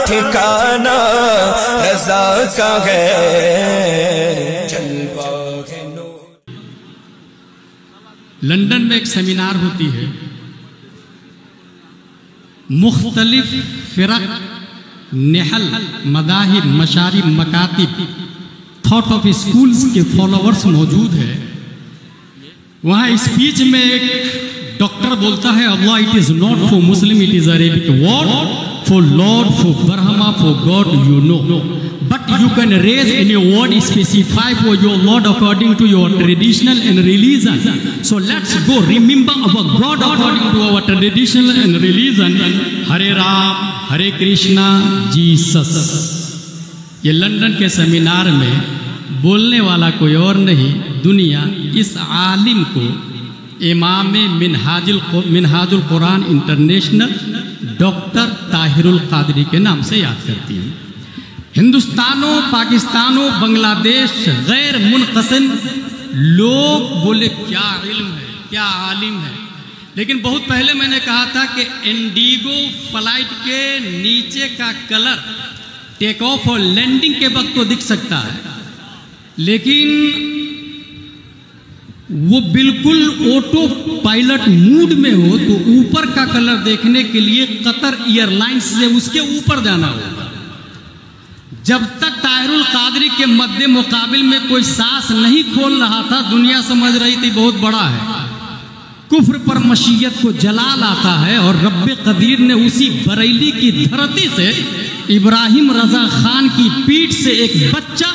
ठिकाना रज़ा का है, जलवा है नूर। लंदन में एक सेमिनार होती है, मुख्तलिफ फिरक, नेहल, मदाहिब, मशारिब, मकातिब, थॉट ऑफ स्कूल्स के फॉलोअर्स मौजूद है। वहाँ स्पीच में एक डॉक्टर बोलता है, Allah it is not for Muslim, it is Arabic word for Lord, for Brahma, for God, you know. But you can raise any word specify for your Lord according to your traditional and religion. So let's go remember our God according to our traditional and religion. Hare Ram, Hare Krishna, Jesus. ये London के seminar में बोलने वाला कोई और नहीं, दुनिया इस आलिम को इमाम मिनहाजुल कुरान इंटरनेशनल डॉक्टर ताहिरुल कादरी के नाम से याद करती है। हिंदुस्तानों, पाकिस्तानों, बांग्लादेश गैर मुनक़सिम लोग बोले क्या इल्म है, क्या आलिम है। लेकिन बहुत पहले मैंने कहा था कि इंडिगो फ्लाइट के नीचे का कलर टेक ऑफ और लैंडिंग के वक्त तो दिख सकता है, लेकिन वो बिल्कुल ऑटो पायलट मूड में हो तो ऊपर का कलर देखने के लिए कतर एयरलाइंस से उसके ऊपर जाना होगा। जब तक ताहिरुल कादरी के मद्दे मुकाबिल में कोई सांस नहीं खोल रहा था, दुनिया समझ रही थी बहुत बड़ा है। कुफ्र पर मशीयत को जलाल आता है और रब्बे कदीर ने उसी बरेली की धरती से इब्राहिम रजा खान की पीठ से एक बच्चा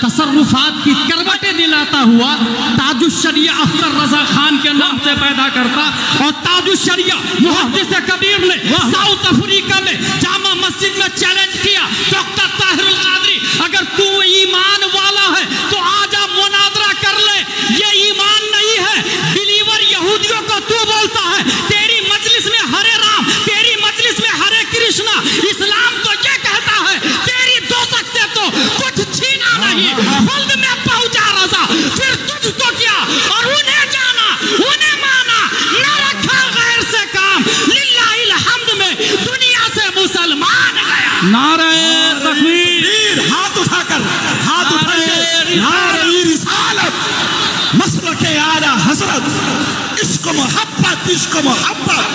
तसर्रुफात की करवटें दिलाता हुआ ताजुश्शरिया अख्तर रजा खान के नाम से पैदा करता। और ताजुश्शरिया मुहद्दिस कबीर ने साउथ अफ्रीका में जामा मस्जिद में चैलेंज किया, डॉक्टर ताहिरुल कादरी अगर तू ईमान वाला है तो आजा मुनाजरा कर ले, ये ईमान नहीं है। बिलीवर यहूदियों को तू बोलता है, तेरी मजलिस में हरे राम, तेरी मजलिस में हरे कृष्णा। इस्लाम तो ये कहता है तेरी दोस्त से तो कुछ छीना नहीं, खुद में पहुंचा रजा, फिर तुझको क्या और उन्हें जाना, उन्हें माना, न रखा गैर से काम। लिल्लाहिल हम्द में दुनिया से मुसलमान गया। नारे तकबीर, हाथ उठाकर, हाथ उठाइए, नारे रिसालत, मसलके आला हजरत, इश्क मोहब्बत, इश्क मोहब्बत,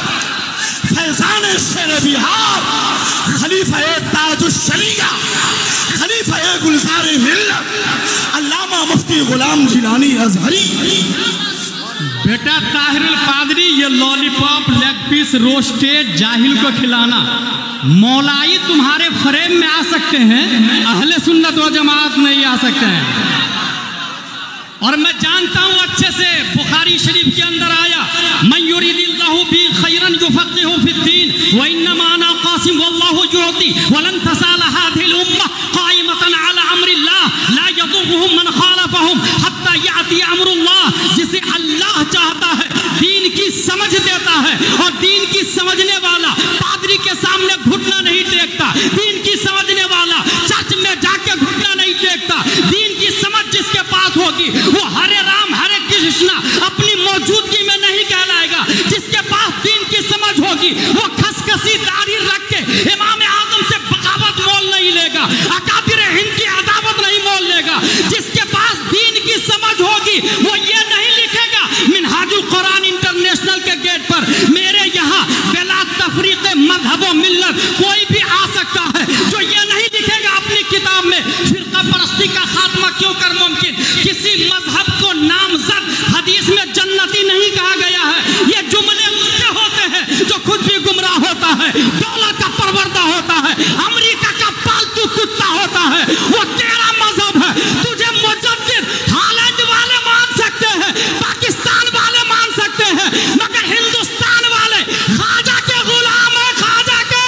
फैजान शेर बिहार, खलीफा ताजुश्शरिया, खलीफा गुलज़ार मिल्लत, अल्लामा मुफ्ती गुलाम जिलानी अज़हरी। बेटा ताहिरुल कादरी, ये लॉलीपॉप, लेग पीस, रोस्टेड जाहिल को खिलाना, मौलाई तुम्हारे फ्रेम में आ सकते हैं, अहले सुन्नत व जमात नहीं आ सकते हैं। और मैं जानता हूं अच्छे से, बुखारी शरीफ के अंदर आया, मन युरिदिल्लाहु बि खैरन युफक्किहु फिद्दीन व इन्नमा अना कासिम वल्लाहु युअति वलन तसाल हादिल उम्मह काइमतन अला अम्रिल्लाह ला यदुर्रुहुम मन खालफहुम हत्ता याति अम्रुल्लाह। जिसे अल्लाह चाहता है दीन की समझ देता है, और दीन की समझने वाला पादरी के सामने घुटना नहीं टेकता, दीन की समझने वाला चर्च में जाके घुटना नहीं टेकता। दीन की समझ जिसके पास होगी वो हरे राम हरे कृष्णा अपनी मौजूदगी में नहीं कहलाएगा। जिसके पास दीन की समझ होगी वो खसखसी दाढ़ी रख के इमाम आजम से बगावत मोल नहीं लेगा, अकाबिर हिंद की अदावत नहीं मोल लेगा। जिसके पास दीन की समझ होगी वो ये नहीं लिखेगा मिनहाजुल कुरान इंटरनेशनल के गेट पर, मेरे यहाँ बिला तफरीक मजहब व मिल्लत कोई भी आ सकता है, जो ये नहीं लिखेगा अपनी किताब में फिरका परस्ती का खात्मा क्यों कर मुमकिन। किसी मजहब को नामजद हदीस में जन्नती नहीं कहा गया है। ये जुमले उससे होते हैं जो खुद भी गुमराह होता है, दौलत का परवरदा होता है, अमेरिका का पालतू कुत्ता होता है, वो तेरा मजहब है। तुझे मुजद्दिद हालैंड वाले मान सकते हैं, पाकिस्तान वाले मान सकते हैं, मगर हिंदुस्तान वाले ख्वाजा के गुलाम है, ख्वाजा के,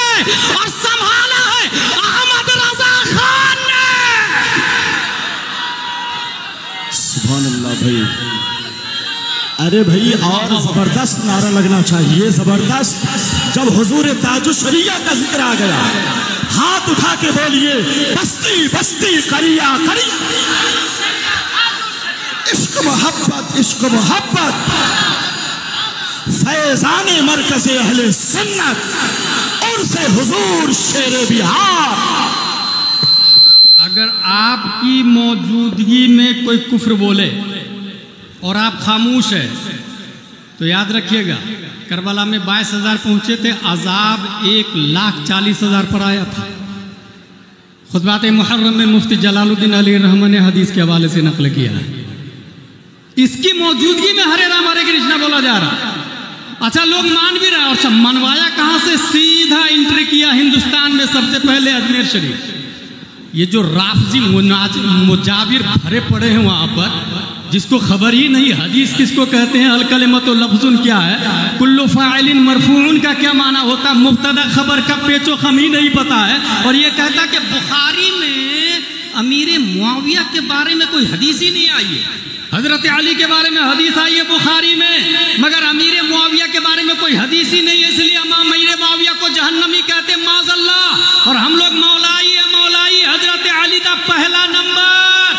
और संभाला है अहमद रजा खान ने। सुभान अल्लाह भाई, अरे भाई और जबरदस्त नारा लगना चाहिए, जबरदस्त। जब हुजूर ताजुश्शरिया का जिक्र आ गया, हाथ उठा के बोलिए, बस्ती बस्ती करिया करी, इश्क मोहब्बत, इश्क मोहब्बत, फैजान मरकज़ अहले सुन्नत, हुजूर से हुजूर शेरे बिहार। अगर आपकी मौजूदगी में कोई कुफ्र बोले और आप खामोश है तो याद रखिएगा, करबला में 22,000 पहुंचे थे, अजाब 1,40,000 पर आया था। खुतबात मुहर्रम में मुफ्ती जलालुद्दीन अली रहमान ने हदीस के हवाले से नकल किया है। इसकी मौजूदगी में हरे राम हरे कृष्णा बोला जा रहा। अच्छा, लोग मान भी रहे। और सब मनवाया कहां से? सीधा एंट्री किया हिंदुस्तान में सबसे पहले अजमेर शरीफ। ये जो राफजी मुजाबिर भरे पड़े हैं वहां पर, जिसको खबर ही नहीं हदीस किसको कहते हैं, अल कलिमतु लफ्जुन क्या है, कुल्लु फाइलिन मरफून का क्या माना होता, मुब्तदा खबर का पेचो खम ही नहीं पता है। और ये कहता कि बुखारी में अमीर मुआविया के बारे में कोई हदीस ही नहीं आई है। हजरत अली के बारे में हदीस आई है बुखारी में, मगर अमीर मुआविया के बारे में कोई हदीस ही नहीं है। इसलिए अमीर मुआविया को जहन्नमी कहते माज़अल्लाह। और हम लोग मौलाई है मौलाई, हजरत अली का पहला नंबर।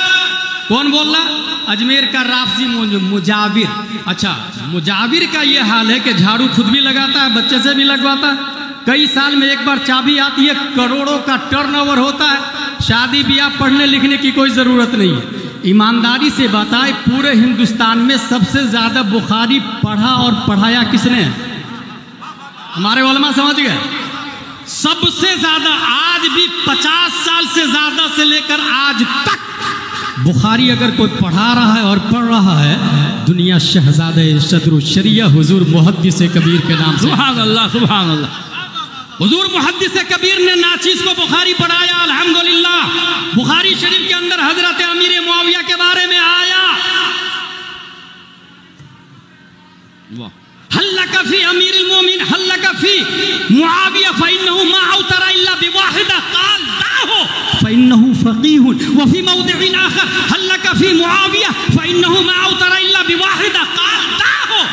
कौन बोल रहा? अजमेर का राफजी मुजाबिर। अच्छा, मुजाबिर का ये हाल है कि झाड़ू खुद भी लगाता है, बच्चे से भी लगवाता है। कई साल में एक बार चाबी आती है, करोड़ों का टर्नओवर होता है। शादी ब्याह पढ़ने लिखने की कोई जरूरत नहीं है। ईमानदारी से बताए, पूरे हिंदुस्तान में सबसे ज्यादा बुखारी पढ़ा और पढ़ाया किसने? हमारे उलमा, समझ गए? सबसे ज्यादा, आज भी 50 साल से ज्यादा से लेकर आज तक बुखारी अगर कोई पढ़ा रहा है और पढ़ रहा है, दुनिया शहजादे सदरुल शरिया हुजूर मुहद्दिस कबीर के नाम से। सुभान अल्लाह, सुभान अल्लाह। हुजूर मुहद्दिस कबीर ने नाचीज को बुखारी पढ़ाया, अल्हम्दुलिल्लाह। बुखारी शरीफ के अंदर हजरत अमीर मुआविया के बारे में आया, हल्लका फी अमीरुल मोमिन हल्लका फी मुआविया फइन्नहु मा औतरा इल्ला बिवाहिदा काल दाहो फइन्नहु फकीहुन व फी मौदिइन आखर हल्लका फी मुआविया फइन्नहु मा औतरा इल्ला बिवाहिदा काल दाहो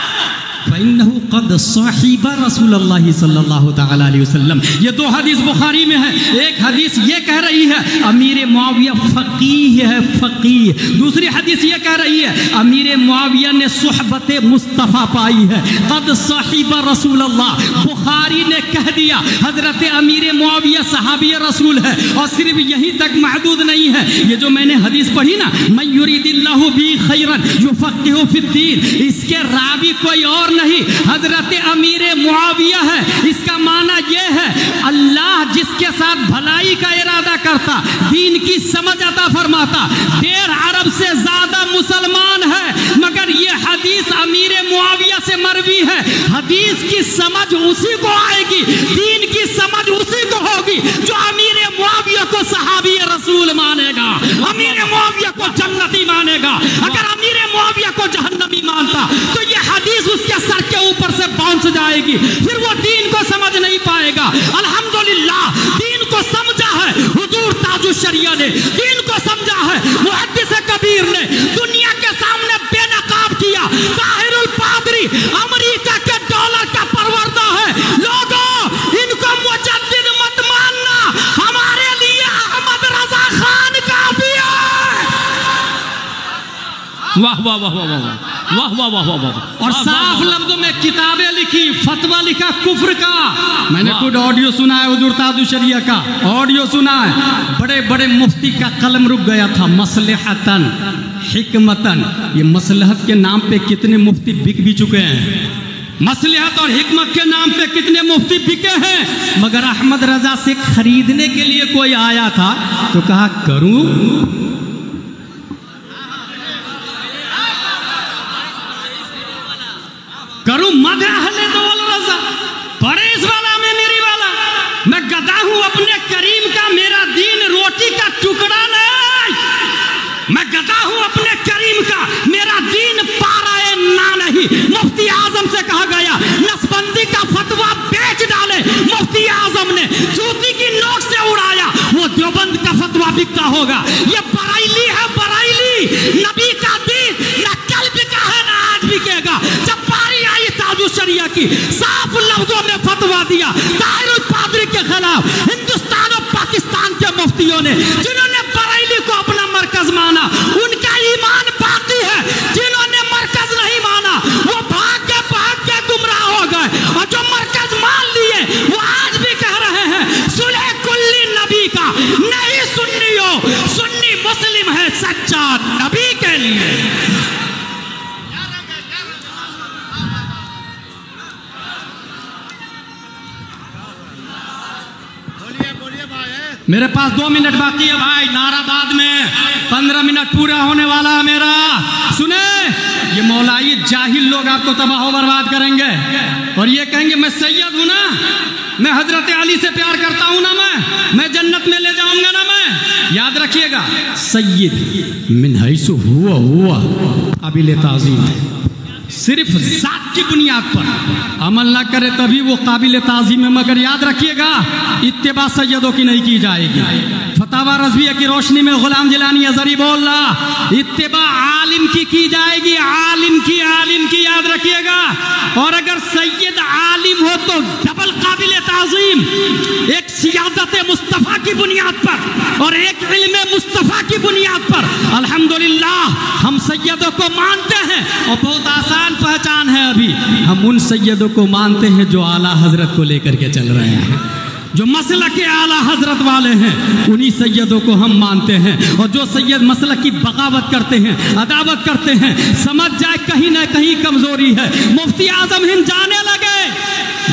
फइन्नहु कद साहिबा रसूलुल्लाह सल्लल्लाहु तआला अलैहि वसल्लम। ये दो हदीस बुखारी में है। एक हदीस ये कह रही है अमीर मुआविया फकीह है, फकीह। दूसरी हदीस ये कह रही है अमीर मुआविया ने सुहबत मुस्तफ़ा पाई है, कद साहिबा रसूलुल्लाह। बुखारी ने कह दिया हजरत अमीर मुआविया सहाबी रसूल है। और सिर्फ यहीं तक महदूद नहीं है। ये जो मैंने हदीस पढ़ी ना, मैं युरीदिल्लाहु बी खैरन युफक्किहु फिद्दीन, इसके रावी कोई और नहीं, हजरत अमीर मुआविया है। इसका माना यह है अल्लाह जिसके साथ भलाई का इरादा करता, दीन की समझ अता फरमाता। 1.5 अरब से ज्यादा मुसलमान है, मगर यह हदीस अमीर मुआविया से मरवी है। हदीस की समझ उसी को आएगी, दीन की समझ उसी को होगी जो अमीर मुआविया को सहाबी रसूल मानेगा, अमीर मुआविया को जन्नती मानेगा। अगर अमीर मुआविया को जहन्नमी मानता तो यह हदीस उसके सर के ऊपर से बाउंस जाएगी, फिर वो दीन को समझ नहीं पाएगा। अल्हम्दुलिल्लाह, दीन को समझा है हुजूर ताजुश शरिया ने, दीन को समझा है मुहद्दिस कबीर ने, दुनिया के सामने बेनकाब किया। ताहिरुल पादरी अमेरिका के डॉलर का परवरदा है। लोगों, इनको मुजद्दिद मत मानना, हमारे लिए अहमद रजा खान काफी है। वाह वाह वाह वाह वाह वाह वाह वाह वाह वाह। और साफ लफ्जों में किताबें लिखी, फतवा लिखा कुफ्र का। मैंने खुद ऑडियो सुना है हुजूर ताजुश शरिया का, ऑडियो सुना है। बड़े बड़े मुफ्ती का कलम रुक गया था, मसलहतन हिकमतन। ये मसलहत के नाम पे कितने मुफ्ती बिक भी चुके हैं, मसलहत और हिकमत के नाम पे कितने मुफ्ती बिके हैं। मगर अहमद रजा से खरीदने के लिए कोई आया था तो कहा करूं करूं मद अहले दौल रजा, परेश वाला में मेरी वाला। मैं गदा हूं अपने करीम का, मेरा दीन रोटी का टुकड़ा नहीं। मैं गदा हूं अपने करीम का, मेरा दीन पाराए ना नहीं। मुफ्ती आजम से कहा गया नसबंदी का फतवा बेच डाले, मुफ्ती आजम ने जूती की नोक से उड़ाया। वो देवबंद का फतवा बिकता होगा। ये बराइली है, बराइली। नबी का दीन न कल बिका है ना आज बिकेगा। जब ताजुश शरिया की साफ लफ्जों में फतवा दिया ताहिरुल पादरी के खिलाफ, हिंदुस्तान और पाकिस्तान के मुफ्तियों ने, जिन्होंने बरेली को अपना मरकज माना, उनका ईमान बाकी है। जिन्होंने मरकज नहीं माना वो भाग के गुमराह हो गए, और जो मरकज मान लिए वो आज भी कह मेरे पास 2 मिनट बाकी है भाई, नाराबाद में 15 मिनट पूरा होने वाला है मेरा। सुने, ये मौलाई जाहिल लोग आपको तबाह बर्बाद करेंगे और ये कहेंगे मैं सैयद हूं ना, मैं हजरत अली से प्यार करता हूं ना, मैं जन्नत में ले जाऊंगा ना। मैं याद रखिएगा, सैयद मिन हैसु हुआ काबिल ताज़ीम है, सिर्फ जात की बुनियाद पर अमल ना करे तभी वो काबिल ताज़ीम है। मगर याद रखिएगा, इत्तिबा सैयदों की नहीं की जाएगी। फतावा रज़विया की रोशनी में गुलाम जिलानी अज़हरी बोल रहा, इत्तिबा आलिम की जाएगी, आलिम की याद रखिएगा। और अगर सैयद आलिम हो तो डबल काबिल ताज़ीम, एक सियादत मुस्तफ़ा की बुनियाद पर और एक इल्म मुस्तफ़ा की बुनियाद पर। अल्हम्दुलिल्लाह हम सैयदों को मानते हैं और बहुत आसान पहचान है। अभी हम उन सैयदों को मानते हैं जो आला हजरत को लेकर के चल रहे हैं, जो मसलक के आला हजरत वाले हैं, उन्हीं सैयदों को हम मानते हैं। और जो सैयद मसलक की बगावत करते हैं, अदावत करते हैं, समझ जाए कहीं ना कहीं कमजोरी है। मुफ्ती आजम हिंद जाने लगे,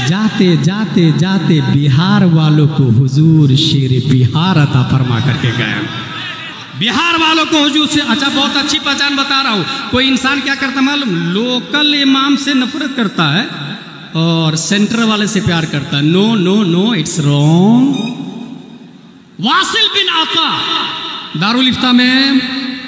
जाते जाते जाते बिहार वालों को हुजूर शेर बिहार अता फरमा करके गए। बिहार वालों को हुजूर से, अच्छा बहुत अच्छी पहचान बता रहा हूँ। कोई इंसान क्या करता मालूम, लोकल इमाम से नफरत करता है और सेंटर वाले से प्यार करता है। No no no, it's wrong. वासिल बिन आका दारुल इफ्ता में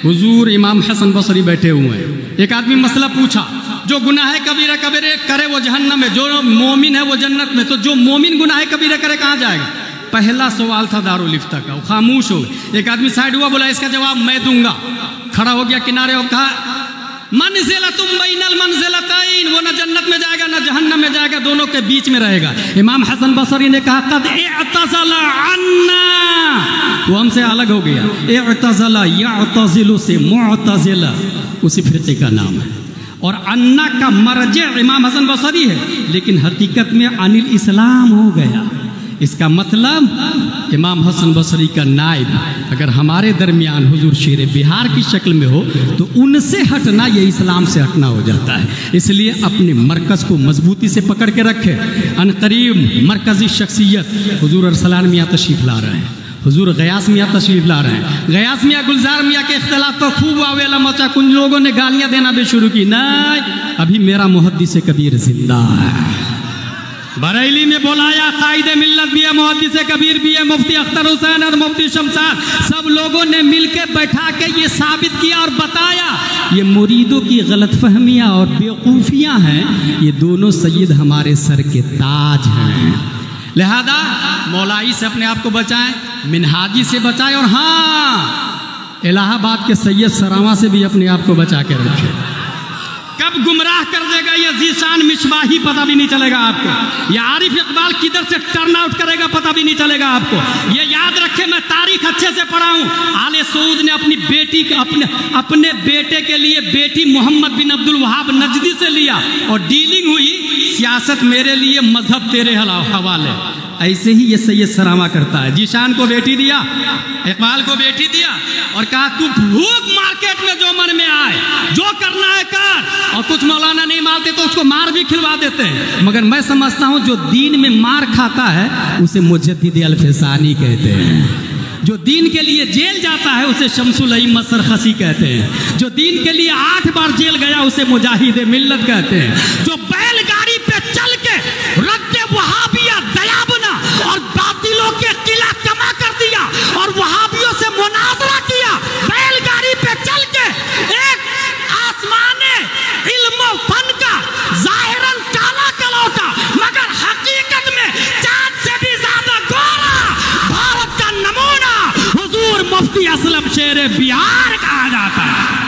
हुजूर इमाम हसन बसरी बैठे हुए हैं। एक आदमी मसला पूछा, जो गुनाह कबीरा कबीरे करे वो जहन्नम में, जो मोमिन है वो जन्नत में। तो जो मोमिन गुनाह कबीरा करे कहाँ जाएगा? पहला सवाल था दारुल इफ्ता का, वो खामोश हो गए। एक आदमी साइड हुआ, बोला इसका जवाब मैं दूंगा। खड़ा हो गया किनारे और कहा, मंज़िलतुम बैनल मंज़िलतैन, वो न जन्नत में जाएगा न जहन्नम में जाएगा, दोनों के बीच में रहेगा। इमाम हसन बसरी ने कहा, कद इअतज़ला अन्ना, वो हमसे अलग हो गया। इअतज़ला यअतज़िलु से मुअतज़िला उसी फिरके का नाम है। और अन्ना का मरजे इमाम हसन बसरी है, लेकिन हकीकत में अनिल इस्लाम हो गया। इसका मतलब इमाम हसन बसरी का नाइब अगर हमारे दरमियान हुजूर शेर बिहार की शक्ल में हो तो उनसे हटना ये इस्लाम से हटना हो जाता है। इसलिए अपने मरकज़ को मजबूती से पकड़ के रखे। अनकरीब मरकज़ी शख्सियत हुजूर अरसलान मियाँ तशरीफ़ ला रहे हैं, हुजूर गयास मियाँ तशरीफ़ ला रहे हैं। गयास मियाँ गुलजार मियाँ के इख्तिलाफ तो खूब आवेला मचा, कुछ लोगों ने गालियाँ देना भी शुरू की। नहीं, अभी मेरा मुहद्दिस कबीर जिंदा है। बरेली में बुलाया कायदे मिल्लत भी है, मुहद्दिस कबीर भी है, मुफ्ती अख्तर हुसैन और मुफ्ती शमशाद, सब लोगों ने मिलकर बैठा के ये साबित किया और बताया ये मुरीदों की गलतफहमियाँ और बेवकूफ़ियाँ हैं, ये दोनों सैयद हमारे सर के ताज हैं। लिहाजा मौलाई से अपने आप को बचाएं, मिनहाजी से बचाएं, और हाँ इलाहाबाद के सैयद सरावा से भी अपने आप को बचा के रखें। कब गुमराह कर देगा ये जीशान मिशबाही पता भी नहीं चलेगा आपको। ये आरिफ इकबाल किधर से टर्न आउट करेगा पता भी नहीं चलेगा आपको। ये याद रखे, मैं तारीख अच्छे से पढ़ा हूँ। आले सऊद ने अपनी बेटी अपने बेटे के लिए बेटी मोहम्मद बिन अब्दुल वहाब नजदी से लिया और डीलिंग हुई, सियासत मेरे लिए मजहब तेरे हवाले। ऐसे ही ये सैयद सरावा करता है। जीशान को बेटी दिया, इकबाल को बेटी दिया और कहा तू भूख मार्केट में जो मन में आए, जो करना है कर। और कुछ मौलाना नहीं मानते तो उसको मार भी खिलवा देते हैं। मगर मैं समझता हूँ जो दीन में मार खाता है उसे मुजद्दिद अल-फिसानी कहते हैं। जो दीन के लिए जेल जाता है उसे शमसुल अइम्मत सरखसी कहते हैं। जो दीन के लिए 8 बार जेल गया उसे मुजाहिद मिल्लत कहते हैं। जो बैलगाड़ी पे चल के रद्दे वहाबिया दयाबना और बातिलों के किला कमा कर दिया और वहाबियों से मुनाजरा किया, बैलगाड़ी पे चल के एक आसमाने इल्म फन का जाहिरन काला कलौटा मगर हकीकत में चांद से भी ज्यादा गोरा भारत का नमूना हुजूर मुफ्ती असलम शेर बिहार कहा जाता है।